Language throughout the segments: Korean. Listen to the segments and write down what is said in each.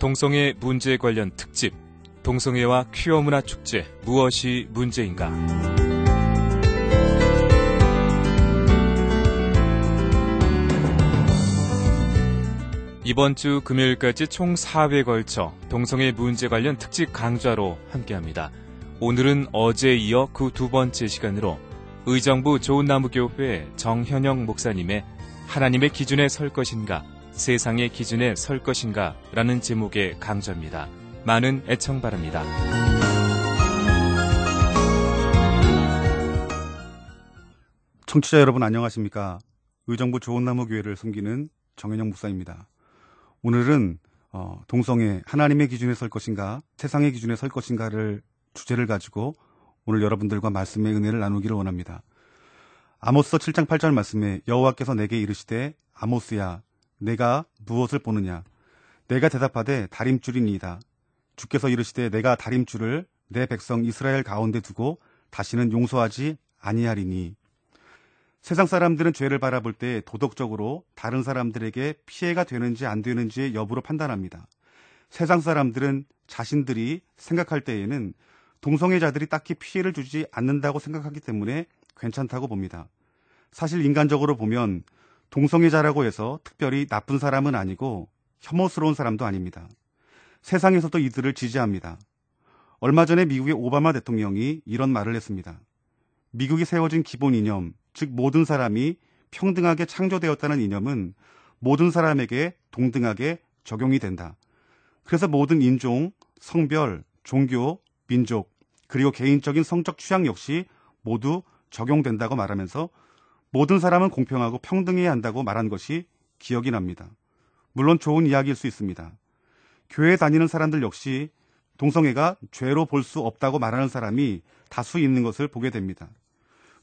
동성애 문제 관련 특집, 동성애와 퀴어 문화 축제, 무엇이 문제인가? 이번 주 금요일까지 총 4회에 걸쳐 동성애 문제 관련 특집 강좌로 함께합니다. 오늘은 어제에 이어 그 두 번째 시간으로 의정부 좋은나무교회 정현영 목사님의 하나님의 기준에 설 것인가, 세상의 기준에 설 것인가 라는 제목의 강좌입니다. 많은 애청 바랍니다. 청취자 여러분 안녕하십니까? 의정부 좋은나무교회를 섬기는 정현영 목사입니다. 오늘은 동성애 하나님의 기준에 설 것인가, 세상의 기준에 설 것인가를 주제를 가지고 오늘 여러분들과 말씀의 은혜를 나누기를 원합니다. 아모스서 7장 8절 말씀에 여호와께서 내게 이르시되 아모스야 내가 무엇을 보느냐? 내가 대답하되 다림줄이니이다. 주께서 이르시되 내가 다림줄을 내 백성 이스라엘 가운데 두고 다시는 용서하지 아니하리니. 세상 사람들은 죄를 바라볼 때 도덕적으로 다른 사람들에게 피해가 되는지 안 되는지의 여부로 판단합니다. 세상 사람들은 자신들이 생각할 때에는 동성애자들이 딱히 피해를 주지 않는다고 생각하기 때문에 괜찮다고 봅니다. 사실 인간적으로 보면 동성애자라고 해서 특별히 나쁜 사람은 아니고 혐오스러운 사람도 아닙니다. 세상에서도 이들을 지지합니다. 얼마 전에 미국의 오바마 대통령이 이런 말을 했습니다. 미국이 세워진 기본 이념, 즉 모든 사람이 평등하게 창조되었다는 이념은 모든 사람에게 동등하게 적용이 된다. 그래서 모든 인종, 성별, 종교, 민족, 그리고 개인적인 성적 취향 역시 모두 적용된다고 말하면서 모든 사람은 공평하고 평등해야 한다고 말한 것이 기억이 납니다. 물론 좋은 이야기일 수 있습니다. 교회 다니는 사람들 역시 동성애가 죄로 볼 수 없다고 말하는 사람이 다수 있는 것을 보게 됩니다.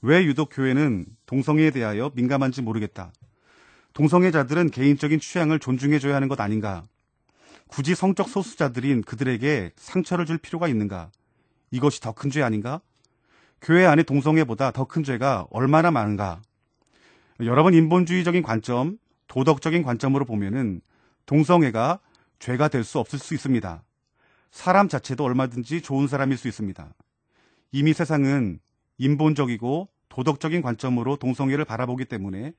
왜 유독 교회는 동성애에 대하여 민감한지 모르겠다. 동성애자들은 개인적인 취향을 존중해줘야 하는 것 아닌가? 굳이 성적 소수자들인 그들에게 상처를 줄 필요가 있는가? 이것이 더 큰 죄 아닌가? 교회 안에 동성애보다 더 큰 죄가 얼마나 많은가? 여러분, 인본주의적인 관점, 도덕적인 관점으로 보면은 동성애가 죄가 될 수 없을 수 있습니다. 사람 자체도 얼마든지 좋은 사람일 수 있습니다. 이미 세상은 인본적이고 도덕적인 관점으로 동성애를 바라보기 때문에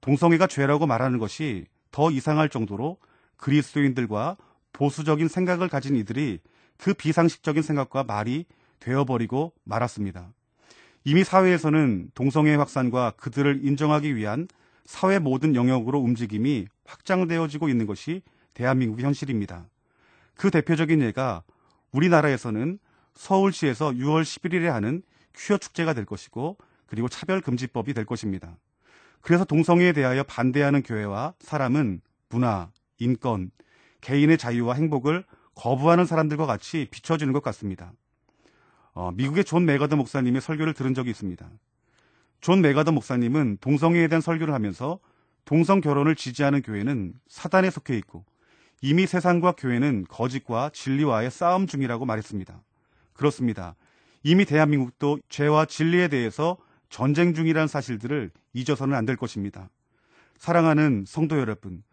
동성애가 죄라고 말하는 것이 더 이상할 정도로 그리스도인들과 보수적인 생각을 가진 이들이 그 비상식적인 생각과 말이 되어버리고 말았습니다. 이미 사회에서는 동성애 확산과 그들을 인정하기 위한 사회 모든 영역으로 움직임이 확장되어지고 있는 것이 대한민국의 현실입니다. 그 대표적인 예가 우리나라에서는 서울시에서 6월 11일에 하는 퀴어 축제가 될 것이고, 그리고 차별금지법이 될 것입니다. 그래서 동성애에 대하여 반대하는 교회와 사람은 문화, 인권, 개인의 자유와 행복을 거부하는 사람들과 같이 비춰지는 것 같습니다. 미국의 존 메가더 목사님의 설교를 들은 적이 있습니다. 존 메가더 목사님은 동성애에 대한 설교를 하면서 동성 결혼을 지지하는 교회는 사단에 속해 있고 이미 세상과 교회는 거짓과 진리와의 싸움 중이라고 말했습니다. 그렇습니다. 이미 대한민국도 죄와 진리에 대해서 전쟁 중이라는 사실들을 잊어서는 안 될 것입니다. 사랑하는 성도 여러분,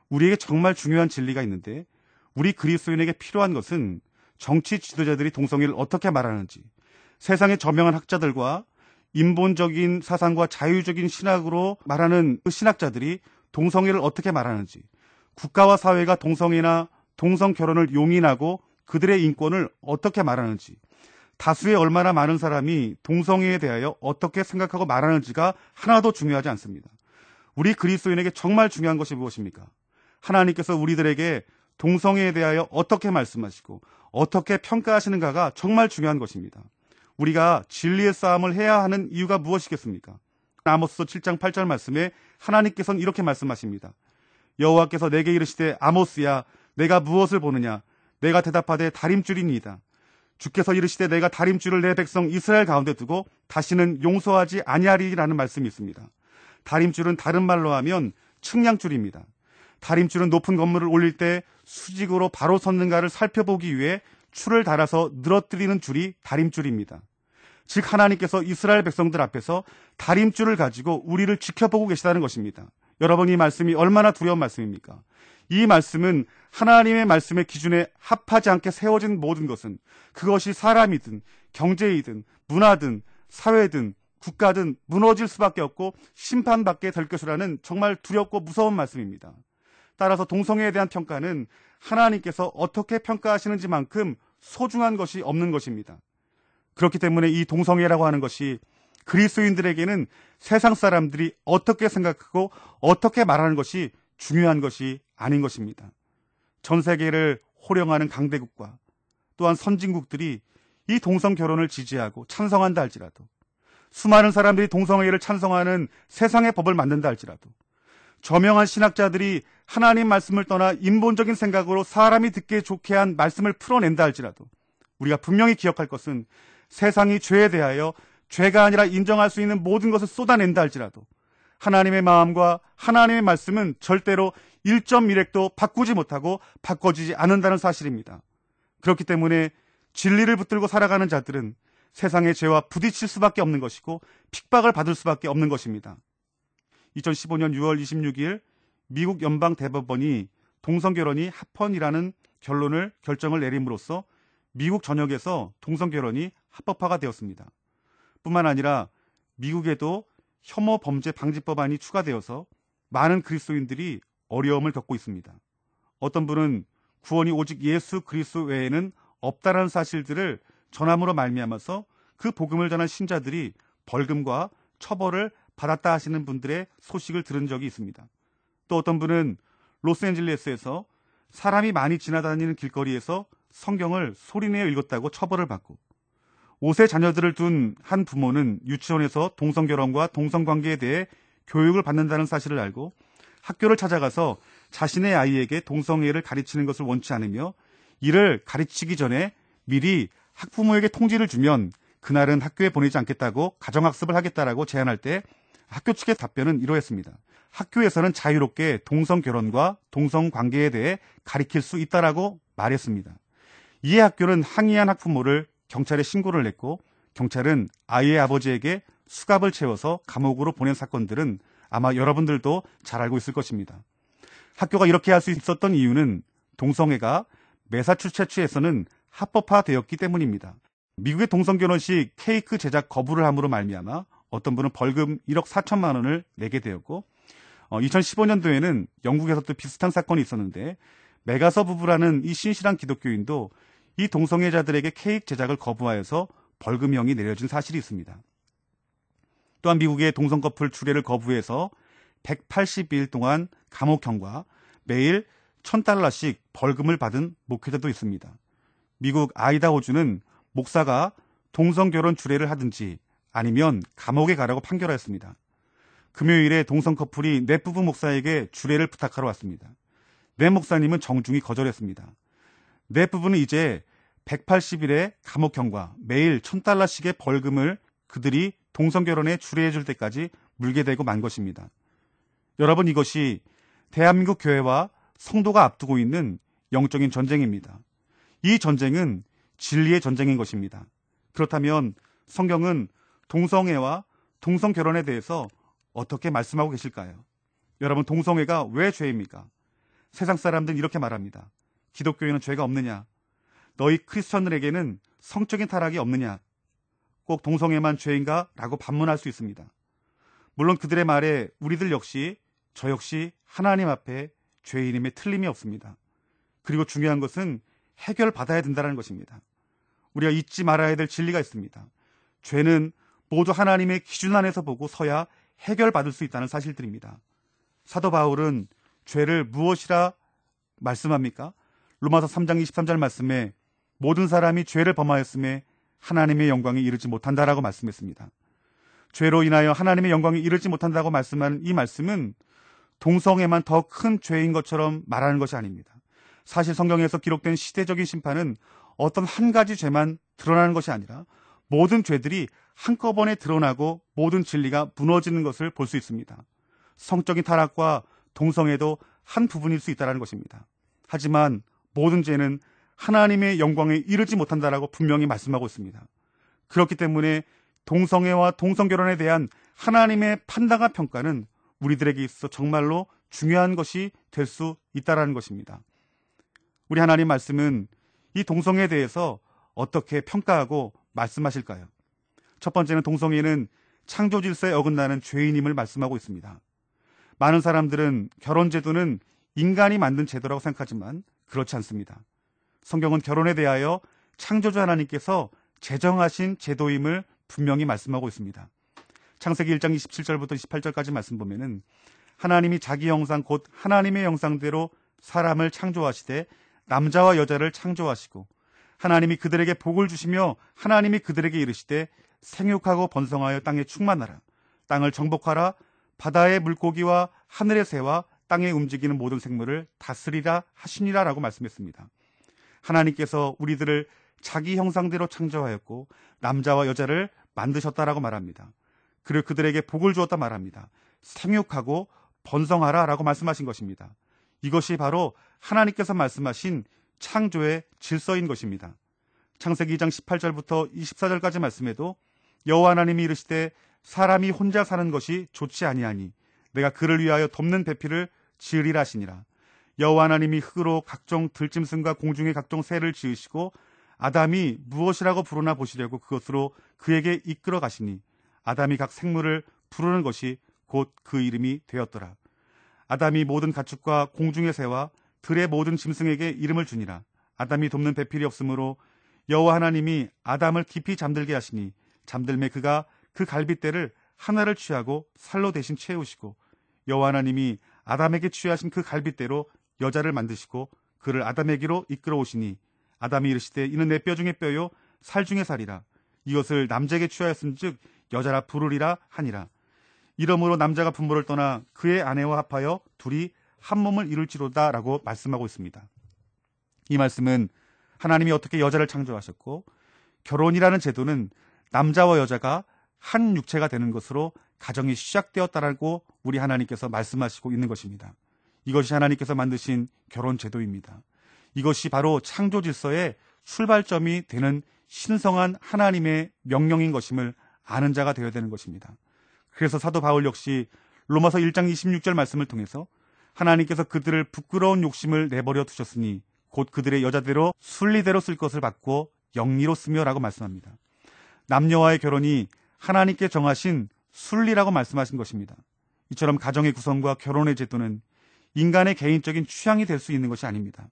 우리에게 정말 중요한 진리가 있는데 우리 그리스도인에게 필요한 것은 정치 지도자들이 동성애를 어떻게 말하는지, 세상의 저명한 학자들과 인본적인 사상과 자유적인 신학으로 말하는 그 신학자들이 동성애를 어떻게 말하는지, 국가와 사회가 동성애나 동성 결혼을 용인하고 그들의 인권을 어떻게 말하는지, 다수의 얼마나 많은 사람이 동성애에 대하여 어떻게 생각하고 말하는지가 하나도 중요하지 않습니다. 우리 그리스도인에게 정말 중요한 것이 무엇입니까? 하나님께서 우리들에게 동성애에 대하여 어떻게 말씀하시고 어떻게 평가하시는가가 정말 중요한 것입니다. 우리가 진리의 싸움을 해야 하는 이유가 무엇이겠습니까? 아모스서 7장 8절 말씀에 하나님께서는 이렇게 말씀하십니다. 여호와께서 내게 이르시되 아모스야 내가 무엇을 보느냐? 내가 대답하되 다림줄이니이다. 주께서 이르시되 내가 다림줄을 내 백성 이스라엘 가운데 두고 다시는 용서하지 아니하리라는 말씀이 있습니다. 다림줄은 다른 말로 하면 측량줄입니다. 다림줄은 높은 건물을 올릴 때 수직으로 바로 섰는가를 살펴보기 위해 줄을 달아서 늘어뜨리는 줄이 다림줄입니다. 즉 하나님께서 이스라엘 백성들 앞에서 다림줄을 가지고 우리를 지켜보고 계시다는 것입니다. 여러분, 이 말씀이 얼마나 두려운 말씀입니까? 이 말씀은 하나님의 말씀의 기준에 합하지 않게 세워진 모든 것은 그것이 사람이든 경제이든 문화든 사회든 국가든 무너질 수밖에 없고 심판받게 될 것이라는 정말 두렵고 무서운 말씀입니다. 따라서 동성애에 대한 평가는 하나님께서 어떻게 평가하시는지만큼 소중한 것이 없는 것입니다. 그렇기 때문에 이 동성애라고 하는 것이 그리스도인들에게는 세상 사람들이 어떻게 생각하고 어떻게 말하는 것이 중요한 것이 아닌 것입니다. 전 세계를 호령하는 강대국과 또한 선진국들이 이 동성 결혼을 지지하고 찬성한다 할지라도, 수많은 사람들이 동성애를 찬성하는 세상의 법을 만든다 할지라도, 저명한 신학자들이 하나님 말씀을 떠나 인본적인 생각으로 사람이 듣기에 좋게 한 말씀을 풀어낸다 할지라도, 우리가 분명히 기억할 것은 세상이 죄에 대하여 죄가 아니라 인정할 수 있는 모든 것을 쏟아낸다 할지라도 하나님의 마음과 하나님의 말씀은 절대로 1.1획도 바꾸지 못하고 바꿔지지 않는다는 사실입니다. 그렇기 때문에 진리를 붙들고 살아가는 자들은 세상의 죄와 부딪힐 수밖에 없는 것이고 핍박을 받을 수밖에 없는 것입니다. 2015년 6월 26일 미국 연방대법원이 동성결혼이 합헌이라는 결정을 내림으로써 미국 전역에서 동성결혼이 합법화가 되었습니다. 뿐만 아니라 미국에도 혐오 범죄 방지법안이 추가되어서 많은 그리스도인들이 어려움을 겪고 있습니다. 어떤 분은 구원이 오직 예수 그리스도 외에는 없다라는 사실들을 전함으로 말미암아서 그 복음을 전한 신자들이 벌금과 처벌을 받았다 하시는 분들의 소식을 들은 적이 있습니다. 또 어떤 분은 로스앤젤레스에서 사람이 많이 지나다니는 길거리에서 성경을 소리내어 읽었다고 처벌을 받고, 5세 자녀들을 둔 한 부모는 유치원에서 동성결혼과 동성관계에 대해 교육을 받는다는 사실을 알고 학교를 찾아가서 자신의 아이에게 동성애를 가르치는 것을 원치 않으며 이를 가르치기 전에 미리 학부모에게 통지를 주면 그날은 학교에 보내지 않겠다고 가정학습을 하겠다라고 제안할 때 학교 측의 답변은 이러했습니다. 학교에서는 자유롭게 동성결혼과 동성관계에 대해 가르칠 수 있다라고 말했습니다. 이에 학교는 항의한 학부모를 경찰에 신고를 냈고, 경찰은 아이의 아버지에게 수갑을 채워서 감옥으로 보낸 사건들은 아마 여러분들도 잘 알고 있을 것입니다. 학교가 이렇게 할 수 있었던 이유는 동성애가 매사추세츠에서는 합법화되었기 때문입니다. 미국의 동성결혼식 케이크 제작 거부를 함으로 말미암아 어떤 분은 벌금 1억 4천만 원을 내게 되었고, 2015년도에는 영국에서도 비슷한 사건이 있었는데 메가서 부부라는 이 신실한 기독교인도 이 동성애자들에게 케이크 제작을 거부하여서 벌금형이 내려진 사실이 있습니다. 또한 미국의 동성 커플 주례를 거부해서 180일 동안 감옥형과 매일 $1,000씩 벌금을 받은 목회자도 있습니다. 미국 아이다호주는 목사가 동성결혼 주례를 하든지 아니면 감옥에 가라고 판결하였습니다. 금요일에 동성 커플이 넷 부부 목사에게 주례를 부탁하러 왔습니다. 넷 목사님은 정중히 거절했습니다. 넷 부부는 이제 180일의 감옥형과 매일 $1,000씩의 벌금을 그들이 동성결혼에 주례해 줄 때까지 물게 되고 만 것입니다. 여러분, 이것이 대한민국 교회와 성도가 앞두고 있는 영적인 전쟁입니다. 이 전쟁은 진리의 전쟁인 것입니다. 그렇다면 성경은 동성애와 동성결혼에 대해서 어떻게 말씀하고 계실까요? 여러분, 동성애가 왜 죄입니까? 세상 사람들은 이렇게 말합니다. 기독교인은 죄가 없느냐? 너희 크리스천들에게는 성적인 타락이 없느냐? 꼭 동성애만 죄인가? 라고 반문할 수 있습니다. 물론 그들의 말에 우리들 역시, 저 역시 하나님 앞에 죄인임에 틀림이 없습니다. 그리고 중요한 것은 해결받아야 된다는 것입니다. 우리가 잊지 말아야 될 진리가 있습니다. 죄는 모두 하나님의 기준 안에서 보고 서야 해결받을 수 있다는 사실들입니다. 사도 바울은 죄를 무엇이라 말씀합니까? 로마서 3장 23절 말씀에 모든 사람이 죄를 범하였음에 하나님의 영광에 이르지 못한다라고 말씀했습니다. 죄로 인하여 하나님의 영광에 이르지 못한다고 말씀하는 이 말씀은 동성애만 더 큰 죄인 것처럼 말하는 것이 아닙니다. 사실 성경에서 기록된 시대적인 심판은 어떤 한 가지 죄만 드러나는 것이 아니라 모든 죄들이 한꺼번에 드러나고 모든 진리가 무너지는 것을 볼 수 있습니다. 성적인 타락과 동성애도 한 부분일 수 있다는 것입니다. 하지만 모든 죄는 하나님의 영광에 이르지 못한다라고 분명히 말씀하고 있습니다. 그렇기 때문에 동성애와 동성결혼에 대한 하나님의 판단과 평가는 우리들에게 있어 정말로 중요한 것이 될 수 있다는 것입니다. 우리 하나님 말씀은 이 동성애에 대해서 어떻게 평가하고 말씀하실까요? 첫 번째는 동성애는 창조 질서에 어긋나는 죄인임을 말씀하고 있습니다. 많은 사람들은 결혼 제도는 인간이 만든 제도라고 생각하지만 그렇지 않습니다. 성경은 결혼에 대하여 창조주 하나님께서 제정하신 제도임을 분명히 말씀하고 있습니다. 창세기 1장 27절부터 28절까지 말씀 보면은 하나님이 자기 형상 곧 하나님의 형상대로 사람을 창조하시되 남자와 여자를 창조하시고 하나님이 그들에게 복을 주시며 하나님이 그들에게 이르시되 생육하고 번성하여 땅에 충만하라. 땅을 정복하라. 바다의 물고기와 하늘의 새와 땅에 움직이는 모든 생물을 다스리라 하시니라 라고 말씀했습니다. 하나님께서 우리들을 자기 형상대로 창조하였고 남자와 여자를 만드셨다라고 말합니다. 그리고 그들에게 복을 주었다 말합니다. 생육하고 번성하라 라고 말씀하신 것입니다. 이것이 바로 하나님께서 말씀하신 창조의 질서인 것입니다. 창세기 2장 18절부터 24절까지 말씀에도 여호와 하나님이 이르시되 사람이 혼자 사는 것이 좋지 아니하니 내가 그를 위하여 덮는 배필을 지으리라 하시니라. 여호와 하나님이 흙으로 각종 들짐승과 공중의 각종 새를 지으시고 아담이 무엇이라고 부르나 보시려고 그것으로 그에게 이끌어 가시니 아담이 각 생물을 부르는 것이 곧 그 이름이 되었더라. 아담이 모든 가축과 공중의 새와 들의 모든 짐승에게 이름을 주니라. 아담이 돕는 배필이 없으므로 여호와 하나님이 아담을 깊이 잠들게 하시니 잠들매 그가 그 갈빗대를 하나를 취하고 살로 대신 채우시고 여호와 하나님이 아담에게 취하신 그 갈빗대로 여자를 만드시고 그를 아담에게로 이끌어 오시니 아담이 이르시되 이는 내 뼈 중에 뼈요 살 중에 살이라. 이것을 남자에게 취하였음즉 여자라 부르리라 하니라. 이러므로 남자가 부모를 떠나 그의 아내와 합하여 둘이 한 몸을 이룰지로다 라고 말씀하고 있습니다. 이 말씀은 하나님이 어떻게 여자를 창조하셨고 결혼이라는 제도는 남자와 여자가 한 육체가 되는 것으로 가정이 시작되었다라고 우리 하나님께서 말씀하시고 있는 것입니다. 이것이 하나님께서 만드신 결혼 제도입니다. 이것이 바로 창조 질서의 출발점이 되는 신성한 하나님의 명령인 것임을 아는 자가 되어야 되는 것입니다. 그래서 사도 바울 역시 로마서 1장 26절 말씀을 통해서 하나님께서 그들을 부끄러운 욕심을 내버려 두셨으니 곧 그들의 여자대로 순리대로 쓸 것을 받고 영리로 쓰며 라고 말씀합니다. 남녀와의 결혼이 하나님께 정하신 순리라고 말씀하신 것입니다. 이처럼 가정의 구성과 결혼의 제도는 인간의 개인적인 취향이 될 수 있는 것이 아닙니다.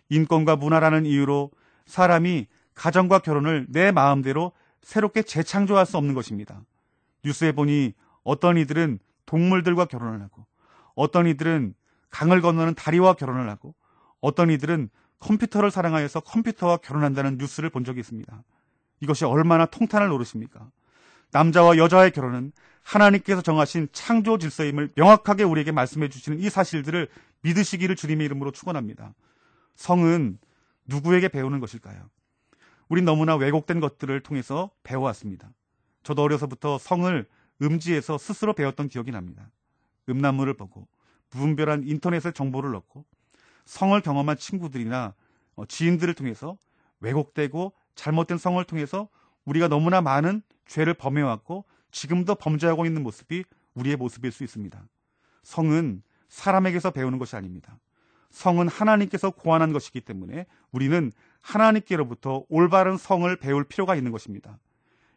인권과 문화라는 이유로 사람이 가정과 결혼을 내 마음대로 새롭게 재창조할 수 없는 것입니다. 뉴스에 보니 어떤 이들은 동물들과 결혼을 하고 어떤 이들은 강을 건너는 다리와 결혼을 하고 어떤 이들은 컴퓨터를 사랑하여서 컴퓨터와 결혼한다는 뉴스를 본 적이 있습니다. 이것이 얼마나 통탄을 노릇입니까? 남자와 여자의 결혼은 하나님께서 정하신 창조 질서임을 명확하게 우리에게 말씀해 주시는 이 사실들을 믿으시기를 주님의 이름으로 축원합니다. 성은 누구에게 배우는 것일까요? 우린 너무나 왜곡된 것들을 통해서 배워왔습니다. 저도 어려서부터 성을 음지에서 스스로 배웠던 기억이 납니다. 음란물을 보고 무분별한 인터넷의 정보를 넣고 성을 경험한 친구들이나 지인들을 통해서 왜곡되고 잘못된 성을 통해서 우리가 너무나 많은 죄를 범해왔고 지금도 범죄하고 있는 모습이 우리의 모습일 수 있습니다. 성은 사람에게서 배우는 것이 아닙니다. 성은 하나님께서 고안한 것이기 때문에 우리는 하나님께로부터 올바른 성을 배울 필요가 있는 것입니다.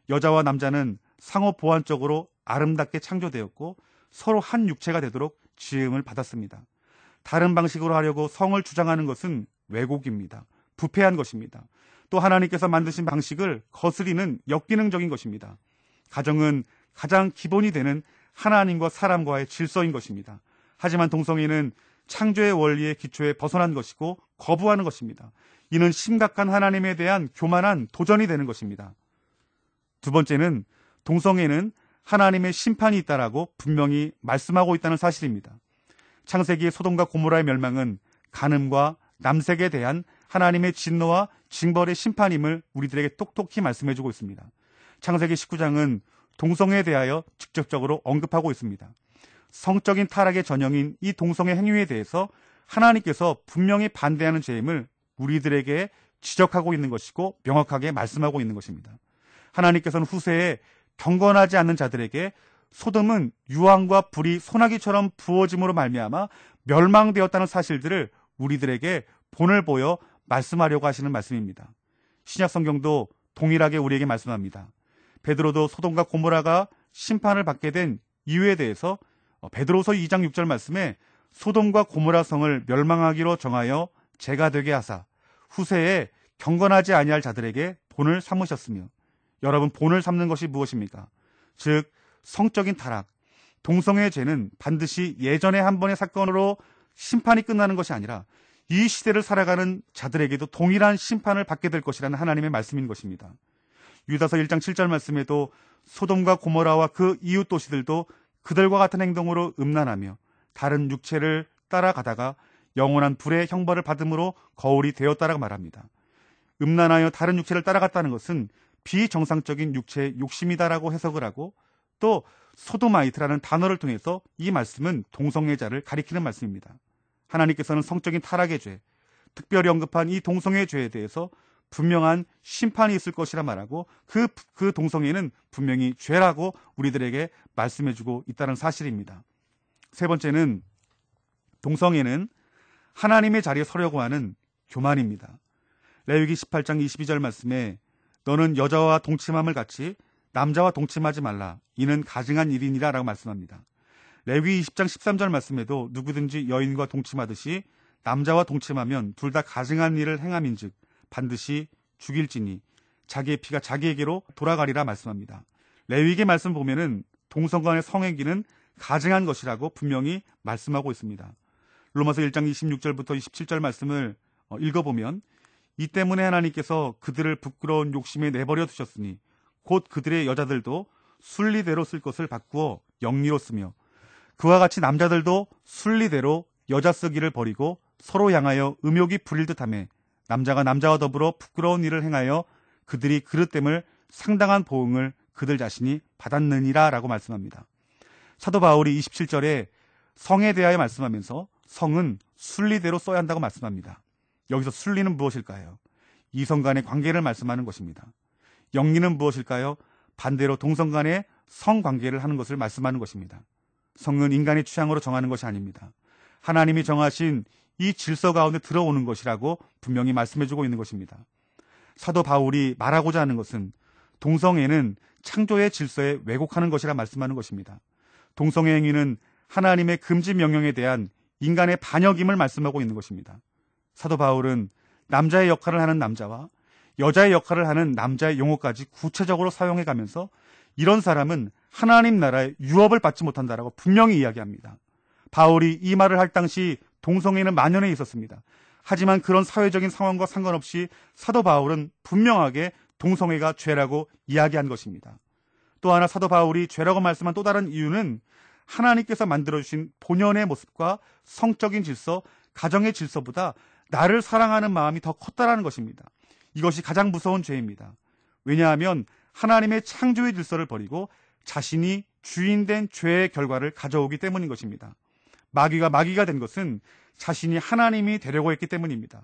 여자와 남자는 상호 보완적으로 아름답게 창조되었고 서로 한 육체가 되도록 지음을 받았습니다. 다른 방식으로 하려고 성을 주장하는 것은 왜곡입니다. 부패한 것입니다. 또 하나님께서 만드신 방식을 거스리는 역기능적인 것입니다. 가정은 가장 기본이 되는 하나님과 사람과의 질서인 것입니다. 하지만 동성애는 창조의 원리의 기초에 벗어난 것이고 거부하는 것입니다. 이는 심각한 하나님에 대한 교만한 도전이 되는 것입니다. 두 번째는 동성애는 하나님의 심판이 있다라고 분명히 말씀하고 있다는 사실입니다. 창세기의 소돔과 고모라의 멸망은 간음과 남색에 대한 하나님의 진노와 징벌의 심판임을 우리들에게 똑똑히 말씀해주고 있습니다. 창세기 19장은 동성애에 대하여 직접적으로 언급하고 있습니다. 성적인 타락의 전형인 이 동성애 행위에 대해서 하나님께서 분명히 반대하는 죄임을 우리들에게 지적하고 있는 것이고 명확하게 말씀하고 있는 것입니다. 하나님께서는 후세에 경건하지 않는 자들에게 소돔은 유황과 불이 소나기처럼 부어짐으로 말미암아 멸망되었다는 사실들을 우리들에게 본을 보여 말씀하려고 하시는 말씀입니다. 신약 성경도 동일하게 우리에게 말씀합니다. 베드로도 소돔과 고모라가 심판을 받게 된 이유에 대해서 베드로서 2장 6절 말씀에 소돔과 고모라 성을 멸망하기로 정하여 재가 되게 하사 후세에 경건하지 아니할 자들에게 본을 삼으셨으며, 여러분, 본을 삼는 것이 무엇입니까? 즉 성적인 타락, 동성애의 죄는 반드시 예전에 한 번의 사건으로 심판이 끝나는 것이 아니라 이 시대를 살아가는 자들에게도 동일한 심판을 받게 될 것이라는 하나님의 말씀인 것입니다. 유다서 1장 7절 말씀에도 소돔과 고모라와 그 이웃 도시들도 그들과 같은 행동으로 음란하며 다른 육체를 따라가다가 영원한 불의 형벌을 받음으로 거울이 되었다라고 말합니다. 음란하여 다른 육체를 따라갔다는 것은 비정상적인 육체의 욕심이다라고 해석을 하고, 또 소도마이트라는 단어를 통해서 이 말씀은 동성애자를 가리키는 말씀입니다. 하나님께서는 성적인 타락의 죄, 특별히 언급한 이 동성애 죄에 대해서 분명한 심판이 있을 것이라 말하고, 그 동성애는 분명히 죄라고 우리들에게 말씀해주고 있다는 사실입니다. 세 번째는, 동성애는 하나님의 자리에 서려고 하는 교만입니다. 레위기 18장 22절 말씀에 너는 여자와 동침함을 같이 남자와 동침하지 말라. 이는 가증한 일이니라 라고 말씀합니다. 레위기 20장 13절 말씀에도 누구든지 여인과 동침하듯이 남자와 동침하면 둘 다 가증한 일을 행함인즉 반드시 죽일지니 자기의 피가 자기에게로 돌아가리라 말씀합니다. 레위기 말씀 보면은 동성간의 성행기는 가증한 것이라고 분명히 말씀하고 있습니다. 로마서 1장 26절부터 27절 말씀을 읽어보면, 이 때문에 하나님께서 그들을 부끄러운 욕심에 내버려 두셨으니 곧 그들의 여자들도 순리대로 쓸 것을 바꾸어 영리로 쓰며 그와 같이 남자들도 순리대로 여자 쓰기를 버리고 서로 향하여 음욕이 부릴 듯하며 남자가 남자와 더불어 부끄러운 일을 행하여 그들이 그릇됨을 상당한 보응을 그들 자신이 받았느니라 라고 말씀합니다. 사도 바울이 27절에 성에 대하여 말씀하면서 성은 순리대로 써야 한다고 말씀합니다. 여기서 순리는 무엇일까요? 이성 간의 관계를 말씀하는 것입니다. 영리는 무엇일까요? 반대로 동성 간의 성관계를 하는 것을 말씀하는 것입니다. 성은 인간의 취향으로 정하는 것이 아닙니다. 하나님이 정하신 이 질서 가운데 들어오는 것이라고 분명히 말씀해주고 있는 것입니다. 사도 바울이 말하고자 하는 것은 동성애는 창조의 질서에 왜곡하는 것이라 말씀하는 것입니다. 동성애 행위는 하나님의 금지 명령에 대한 인간의 반역임을 말씀하고 있는 것입니다. 사도 바울은 남자의 역할을 하는 남자와 여자의 역할을 하는 남자의 용어까지 구체적으로 사용해가면서 이런 사람은 하나님 나라의 유업을 받지 못한다라고 분명히 이야기합니다. 바울이 이 말을 할 당시 동성애는 만연해 있었습니다. 하지만 그런 사회적인 상황과 상관없이 사도 바울은 분명하게 동성애가 죄라고 이야기한 것입니다. 또 하나 사도 바울이 죄라고 말씀한 또 다른 이유는 하나님께서 만들어주신 본연의 모습과 성적인 질서, 가정의 질서보다 나를 사랑하는 마음이 더 컸다라는 것입니다. 이것이 가장 무서운 죄입니다. 왜냐하면 하나님의 창조의 질서를 버리고 자신이 주인된 죄의 결과를 가져오기 때문인 것입니다. 마귀가 마귀가 된 것은 자신이 하나님이 되려고 했기 때문입니다.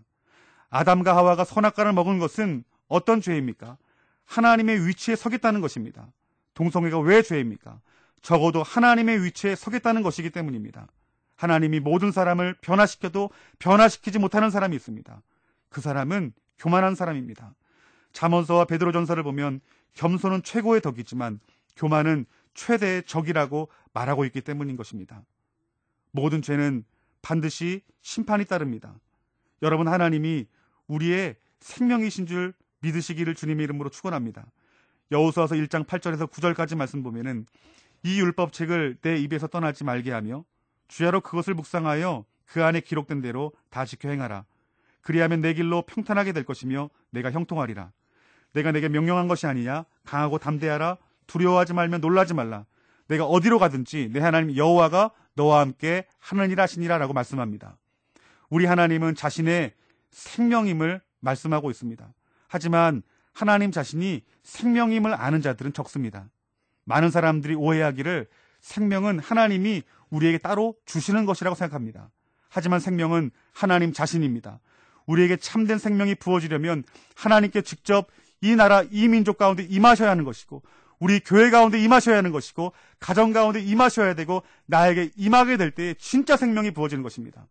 아담과 하와가 선악과를 먹은 것은 어떤 죄입니까? 하나님의 위치에 서겠다는 것입니다. 동성애가 왜 죄입니까? 적어도 하나님의 위치에 서겠다는 것이기 때문입니다. 하나님이 모든 사람을 변화시켜도 변화시키지 못하는 사람이 있습니다. 그 사람은 교만한 사람입니다. 잠언서와 베드로전서를 보면 겸손은 최고의 덕이지만 교만은 최대의 적이라고 말하고 있기 때문인 것입니다. 모든 죄는 반드시 심판이 따릅니다. 여러분, 하나님이 우리의 생명이신 줄 믿으시기를 주님의 이름으로 축원합니다. 여호수아서 1장 8절에서 9절까지 말씀 보면은 이 율법책을 내 입에서 떠나지 말게 하며 주야로 그것을 묵상하여 그 안에 기록된 대로 다 지켜 행하라. 그리하면 내 길로 평탄하게 될 것이며 내가 형통하리라. 내가 내게 명령한 것이 아니냐? 강하고 담대하라. 두려워하지 말며 놀라지 말라. 내가 어디로 가든지 내 하나님 여호와가 너와 함께 하느니라 하시니라 라고 말씀합니다. 우리 하나님은 자신의 생명임을 말씀하고 있습니다. 하지만 하나님 자신이 생명임을 아는 자들은 적습니다. 많은 사람들이 오해하기를 생명은 하나님이 우리에게 따로 주시는 것이라고 생각합니다. 하지만 생명은 하나님 자신입니다. 우리에게 참된 생명이 부어지려면 하나님께 직접 이 나라, 이 민족 가운데 임하셔야 하는 것이고, 우리 교회 가운데 임하셔야 하는 것이고, 가정 가운데 임하셔야 되고, 나에게 임하게 될 때에 진짜 생명이 부어지는 것입니다.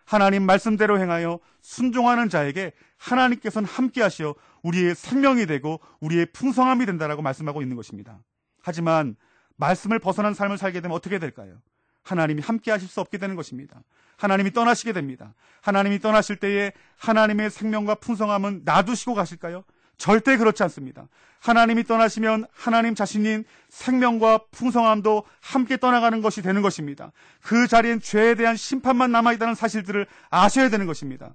하나님 말씀대로 행하여 순종하는 자에게 하나님께서는 함께 하시어 우리의 생명이 되고 우리의 풍성함이 된다라고 말씀하고 있는 것입니다. 하지만 말씀을 벗어난 삶을 살게 되면 어떻게 될까요? 하나님이 함께 하실 수 없게 되는 것입니다. 하나님이 떠나시게 됩니다. 하나님이 떠나실 때에 하나님의 생명과 풍성함은 놔두시고 가실까요? 절대 그렇지 않습니다. 하나님이 떠나시면 하나님 자신인 생명과 풍성함도 함께 떠나가는 것이 되는 것입니다. 그 자리엔 죄에 대한 심판만 남아있다는 사실들을 아셔야 되는 것입니다.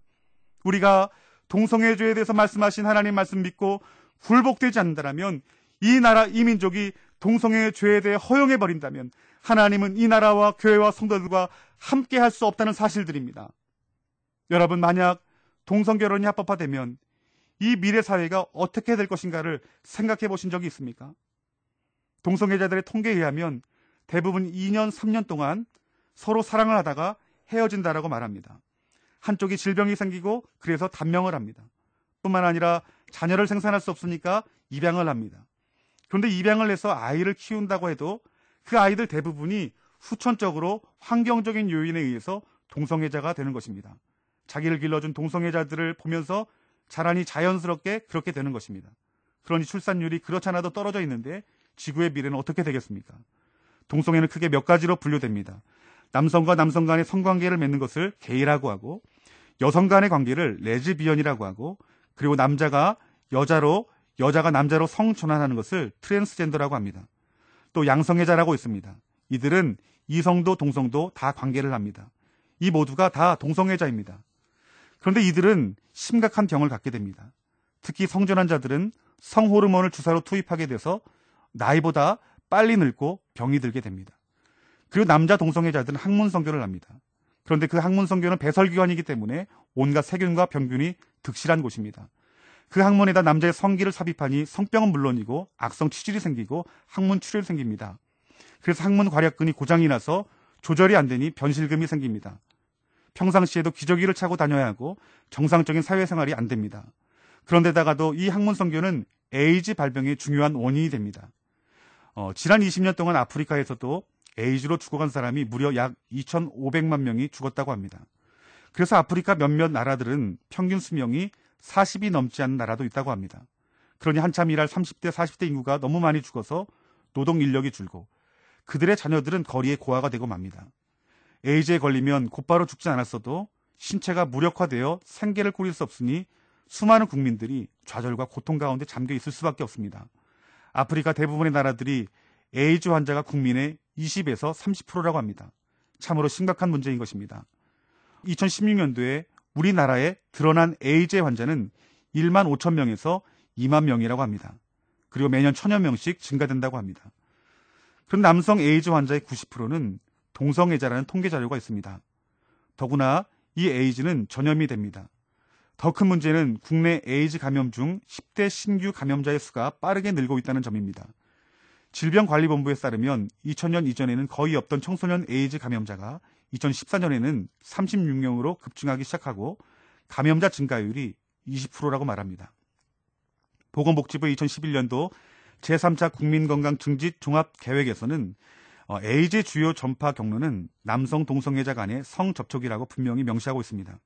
우리가 동성애 죄에 대해서 말씀하신 하나님 말씀 믿고 굴복되지 않는다면, 이 나라 이 민족이 동성애 죄에 대해 허용해버린다면 하나님은 이 나라와 교회와 성도들과 함께 할 수 없다는 사실들입니다. 여러분, 만약 동성결혼이 합법화되면 이 미래 사회가 어떻게 될 것인가를 생각해 보신 적이 있습니까? 동성애자들의 통계에 의하면 대부분 2년, 3년 동안 서로 사랑을 하다가 헤어진다라고 말합니다. 한쪽이 질병이 생기고 그래서 단명을 합니다. 뿐만 아니라 자녀를 생산할 수 없으니까 입양을 합니다. 그런데 입양을 해서 아이를 키운다고 해도 그 아이들 대부분이 후천적으로 환경적인 요인에 의해서 동성애자가 되는 것입니다. 자기를 길러준 동성애자들을 보면서 자라니 자연스럽게 그렇게 되는 것입니다. 그러니 출산율이 그렇지 않아도 떨어져 있는데 지구의 미래는 어떻게 되겠습니까? 동성애는 크게 몇 가지로 분류됩니다. 남성과 남성 간의 성관계를 맺는 것을 게이라고 하고, 여성 간의 관계를 레즈비언이라고 하고, 그리고 남자가 여자로, 여자가 남자로 성전환하는 것을 트랜스젠더라고 합니다. 또 양성애자라고 있습니다. 이들은 이성도 동성도 다 관계를 합니다. 이 모두가 다 동성애자입니다. 그런데 이들은 심각한 병을 갖게 됩니다. 특히 성전환자들은 성호르몬을 주사로 투입하게 돼서 나이보다 빨리 늙고 병이 들게 됩니다. 그리고 남자 동성애자들은 학문성교를 합니다. 그런데 그 학문성교는 배설기관이기 때문에 온갖 세균과 병균이 득실한 곳입니다. 그 학문에다 남자의 성기를 삽입하니 성병은 물론이고 악성 치질이 생기고 항문 출혈이 생깁니다. 그래서 항문 괄약근이 고장이 나서 조절이 안 되니 변실금이 생깁니다. 평상시에도 기저귀를 차고 다녀야 하고 정상적인 사회생활이 안 됩니다. 그런데다가도 이 항문성교는 에이즈 발병의 중요한 원인이 됩니다. 지난 20년 동안 아프리카에서도 에이즈로 죽어간 사람이 무려 약 2,500만 명이 죽었다고 합니다. 그래서 아프리카 몇몇 나라들은 평균 수명이 40이 넘지 않는 나라도 있다고 합니다. 그러니 한참 일할 30대, 40대 인구가 너무 많이 죽어서 노동 인력이 줄고 그들의 자녀들은 거리에 고아가 되고 맙니다. 에이즈에 걸리면 곧바로 죽지 않았어도 신체가 무력화되어 생계를 꾸릴 수 없으니 수많은 국민들이 좌절과 고통 가운데 잠겨 있을 수밖에 없습니다. 아프리카 대부분의 나라들이 에이즈 환자가 국민의 20에서 30%라고 합니다. 참으로 심각한 문제인 것입니다. 2016년도에 우리나라에 드러난 에이즈 환자는 1만 5천 명에서 2만 명이라고 합니다. 그리고 매년 1,000여 명씩 증가된다고 합니다. 그런 남성 에이즈 환자의 90%는 동성애자라는 통계 자료가 있습니다. 더구나 이 에이즈는 전염이 됩니다. 더 큰 문제는 국내 에이즈 감염 중 10대 신규 감염자의 수가 빠르게 늘고 있다는 점입니다. 질병관리본부에 따르면 2000년 이전에는 거의 없던 청소년 에이즈 감염자가 2014년에는 36명으로 급증하기 시작하고 감염자 증가율이 20%라고 말합니다. 보건복지부의 2011년도 제3차 국민건강증진 종합계획에서는 에이즈 주요 전파 경로는 남성 동성애자 간의 성접촉이라고 분명히 명시하고 있습니다.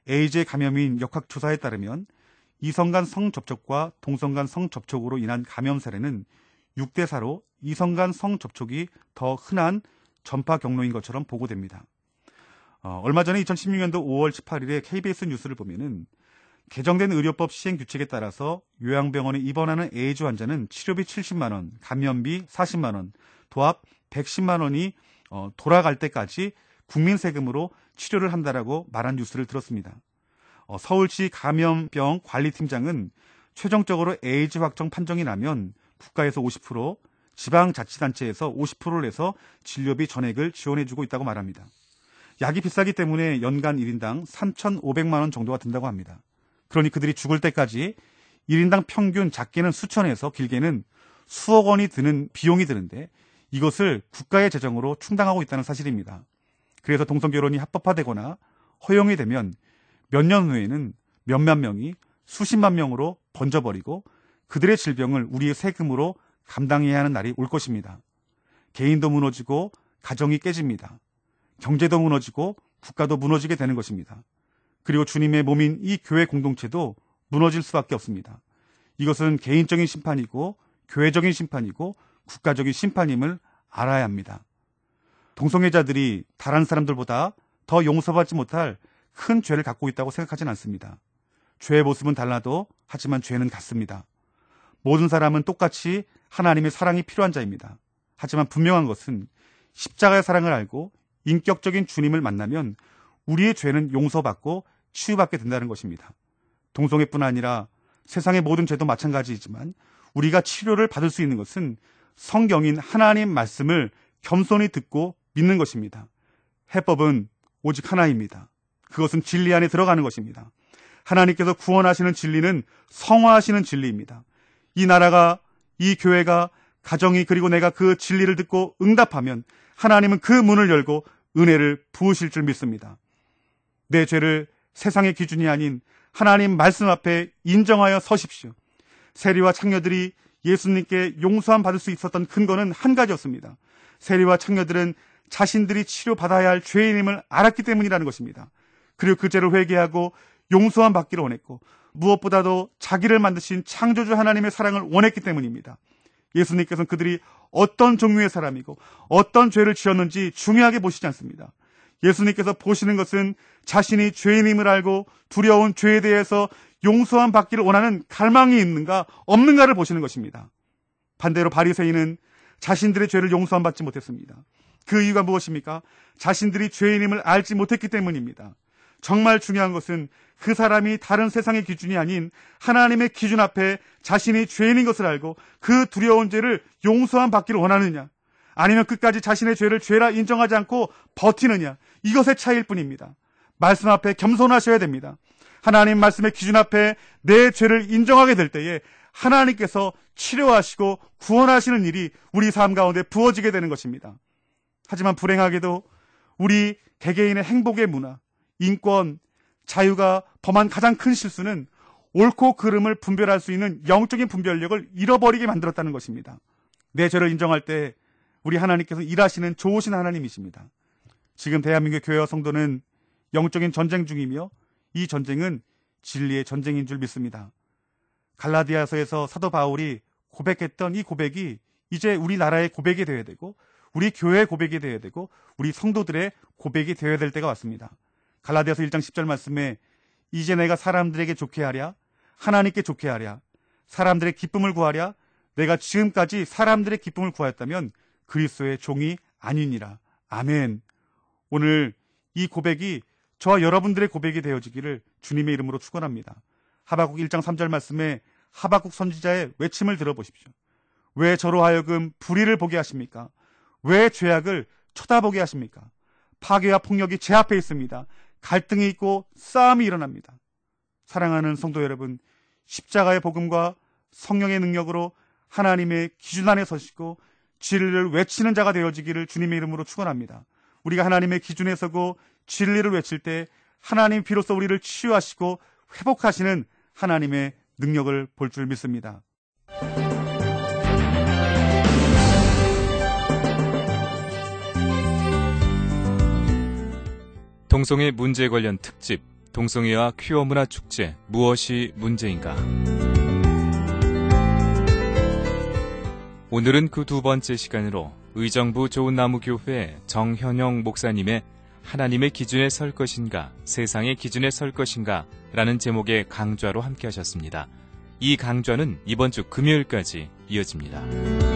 에이즈 감염인 역학조사에 따르면 이성 간 성접촉과 동성 간 성접촉으로 인한 감염 사례는 6대 4로 이성 간 성접촉이 더 흔한 전파 경로인 것처럼 보고됩니다. 얼마 전에 2016년도 5월 18일에 KBS 뉴스를 보면은 개정된 의료법 시행 규칙에 따라서 요양병원에 입원하는 에이즈 환자는 치료비 70만 원, 감염비 40만 원, 도합 110만 원이 돌아갈 때까지 국민 세금으로 치료를 한다라고 말한 뉴스를 들었습니다. 서울시 감염병 관리팀장은 최종적으로 에이즈 확정 판정이 나면 국가에서 50%, 지방자치단체에서 50%를 내서 진료비 전액을 지원해주고 있다고 말합니다. 약이 비싸기 때문에 연간 1인당 3,500만 원 정도가 든다고 합니다. 그러니 그들이 죽을 때까지 1인당 평균 작게는 수천에서 길게는 수억 원이 드는 비용이 드는데 이것을 국가의 재정으로 충당하고 있다는 사실입니다. 그래서 동성결혼이 합법화되거나 허용이 되면 몇 년 후에는 몇몇 명이 수십만 명으로 번져버리고 그들의 질병을 우리의 세금으로 감당해야 하는 날이 올 것입니다. 개인도 무너지고 가정이 깨집니다. 경제도 무너지고 국가도 무너지게 되는 것입니다. 그리고 주님의 몸인 이 교회 공동체도 무너질 수밖에 없습니다. 이것은 개인적인 심판이고 교회적인 심판이고 국가적인 심판임을 알아야 합니다. 동성애자들이 다른 사람들보다 더 용서받지 못할 큰 죄를 갖고 있다고 생각하진 않습니다. 죄의 모습은 달라도 하지만 죄는 같습니다. 모든 사람은 똑같이 하나님의 사랑이 필요한 자입니다. 하지만 분명한 것은 십자가의 사랑을 알고 인격적인 주님을 만나면 우리의 죄는 용서받고 치유받게 된다는 것입니다. 동성애뿐 아니라 세상의 모든 죄도 마찬가지이지만 우리가 치료를 받을 수 있는 것은 성경인 하나님 말씀을 겸손히 듣고 믿는 것입니다. 해법은 오직 하나입니다. 그것은 진리 안에 들어가는 것입니다. 하나님께서 구원하시는 진리는 성화하시는 진리입니다. 이 나라가, 이 교회가, 가정이 그리고 내가 그 진리를 듣고 응답하면 하나님은 그 문을 열고 은혜를 부으실 줄 믿습니다. 내 죄를 세상의 기준이 아닌 하나님 말씀 앞에 인정하여 서십시오. 세리와 창녀들이 예수님께 용서함 받을 수 있었던 근거는 한 가지였습니다. 세리와 창녀들은 자신들이 치료받아야 할 죄인임을 알았기 때문이라는 것입니다. 그리고 그 죄를 회개하고 용서함 받기를 원했고 무엇보다도 자기를 만드신 창조주 하나님의 사랑을 원했기 때문입니다. 예수님께서는 그들이 어떤 종류의 사람이고 어떤 죄를 지었는지 중요하게 보시지 않습니다. 예수님께서 보시는 것은 자신이 죄인임을 알고 두려운 죄에 대해서 용서함 받기를 원하는 갈망이 있는가 없는가를 보시는 것입니다. 반대로 바리새인은 자신들의 죄를 용서함 받지 못했습니다. 그 이유가 무엇입니까? 자신들이 죄인임을 알지 못했기 때문입니다. 정말 중요한 것은 그 사람이 다른 세상의 기준이 아닌 하나님의 기준 앞에 자신이 죄인인 것을 알고 그 두려운 죄를 용서함 받기를 원하느냐, 아니면 끝까지 자신의 죄를 죄라 인정하지 않고 버티느냐, 이것의 차이일 뿐입니다. 말씀 앞에 겸손하셔야 됩니다. 하나님 말씀의 기준 앞에 내 죄를 인정하게 될 때에 하나님께서 치료하시고 구원하시는 일이 우리 삶 가운데 부어지게 되는 것입니다. 하지만 불행하게도 우리 개개인의 행복의 문화, 인권, 자유가 범한 가장 큰 실수는 옳고 그름을 분별할 수 있는 영적인 분별력을 잃어버리게 만들었다는 것입니다. 내 죄를 인정할 때 우리 하나님께서 일하시는 좋으신 하나님이십니다. 지금 대한민국 교회와 성도는 영적인 전쟁 중이며 이 전쟁은 진리의 전쟁인 줄 믿습니다. 갈라디아서에서 사도 바울이 고백했던 이 고백이 이제 우리나라의 고백이 되어야 되고 우리 교회의 고백이 되어야 되고 우리 성도들의 고백이 되어야 될 때가 왔습니다. 갈라디아서 1장 10절 말씀에 이제 내가 사람들에게 좋게 하랴, 하나님께 좋게 하랴, 사람들의 기쁨을 구하랴, 내가 지금까지 사람들의 기쁨을 구하였다면 그리스도의 종이 아니니라. 아멘. 오늘 이 고백이 저와 여러분들의 고백이 되어지기를 주님의 이름으로 축원합니다. 하박국 1장 3절 말씀에 하박국 선지자의 외침을 들어보십시오. 왜 저로 하여금 불의를 보게 하십니까? 왜 죄악을 쳐다보게 하십니까? 파괴와 폭력이 제 앞에 있습니다. 갈등이 있고 싸움이 일어납니다. 사랑하는 성도 여러분, 십자가의 복음과 성령의 능력으로 하나님의 기준 안에 서시고 진리를 외치는 자가 되어지기를 주님의 이름으로 축원합니다. 우리가 하나님의 기준에 서고 진리를 외칠 때 하나님 비로소 우리를 치유하시고 회복하시는 하나님의 능력을 볼 줄 믿습니다. 동성애 문제 관련 특집, 동성애와 퀴어 문화 축제, 무엇이 문제인가? 오늘은 그 두 번째 시간으로 의정부 좋은나무교회 정현영 목사님의 하나님의 기준에 설 것인가, 세상의 기준에 설 것인가 라는 제목의 강좌로 함께 하셨습니다. 이 강좌는 이번 주 금요일까지 이어집니다.